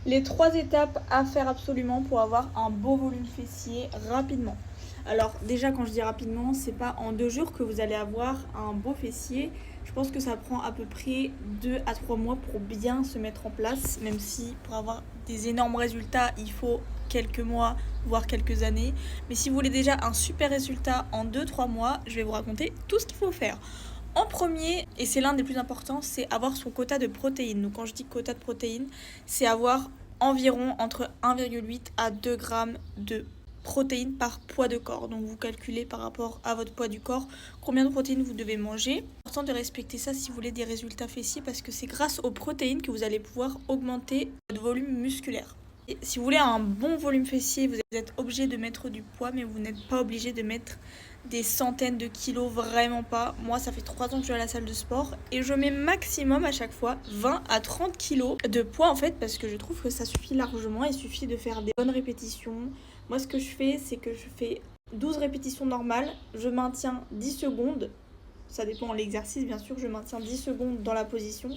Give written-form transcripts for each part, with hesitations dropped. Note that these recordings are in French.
Les 3 étapes à faire absolument pour avoir un beau volume fessier rapidement. Alors déjà quand je dis rapidement, c'est pas en 2 jours que vous allez avoir un beau fessier. Je pense que ça prend à peu près 2 à 3 mois pour bien se mettre en place, même si pour avoir des énormes résultats, il faut quelques mois, voire quelques années. Mais si vous voulez déjà un super résultat en 2-3 mois, je vais vous raconter tout ce qu'il faut faire. En premier, et c'est l'un des plus importants, c'est avoir son quota de protéines. Donc quand je dis quota de protéines, c'est avoir environ entre 1,8 à 2 grammes de protéines par poids de corps. Donc vous calculez par rapport à votre poids du corps combien de protéines vous devez manger. C'est important de respecter ça si vous voulez des résultats fessiers parce que c'est grâce aux protéines que vous allez pouvoir augmenter votre volume musculaire. Et si vous voulez un bon volume fessier, vous êtes obligé de mettre du poids, mais vous n'êtes pas obligé de mettre des centaines de kilos, vraiment pas. Moi, ça fait 3 ans que je vais à la salle de sport et je mets maximum à chaque fois 20 à 30 kilos de poids en fait parce que je trouve que ça suffit largement. Il suffit de faire des bonnes répétitions. Moi, ce que je fais, c'est que je fais 12 répétitions normales, je maintiens 10 secondes. Ça dépend de l'exercice, bien sûr, je maintiens 10 secondes dans la position.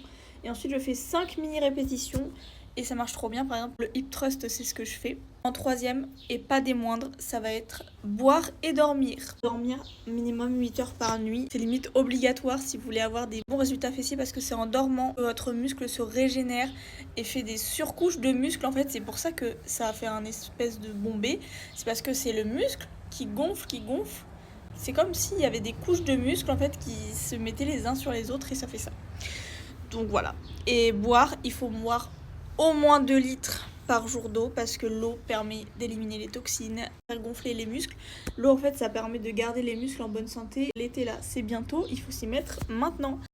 Et ensuite, je fais 5 mini-répétitions et ça marche trop bien. Par exemple, le hip thrust, c'est ce que je fais. En troisième, et pas des moindres, ça va être boire et dormir. Dormir minimum 8 heures par nuit. C'est limite obligatoire si vous voulez avoir des bons résultats fessiers parce que c'est en dormant que votre muscle se régénère et fait des surcouches de muscles. En fait, c'est pour ça que ça a fait un espèce de bombé. C'est parce que c'est le muscle qui gonfle, qui gonfle. C'est comme s'il y avait des couches de muscles en fait qui se mettaient les uns sur les autres et ça fait ça. Donc voilà. Et boire, il faut boire au moins 2 litres par jour d'eau parce que l'eau permet d'éliminer les toxines, faire gonfler les muscles. L'eau en fait ça permet de garder les muscles en bonne santé. L'été là c'est bientôt, il faut s'y mettre maintenant.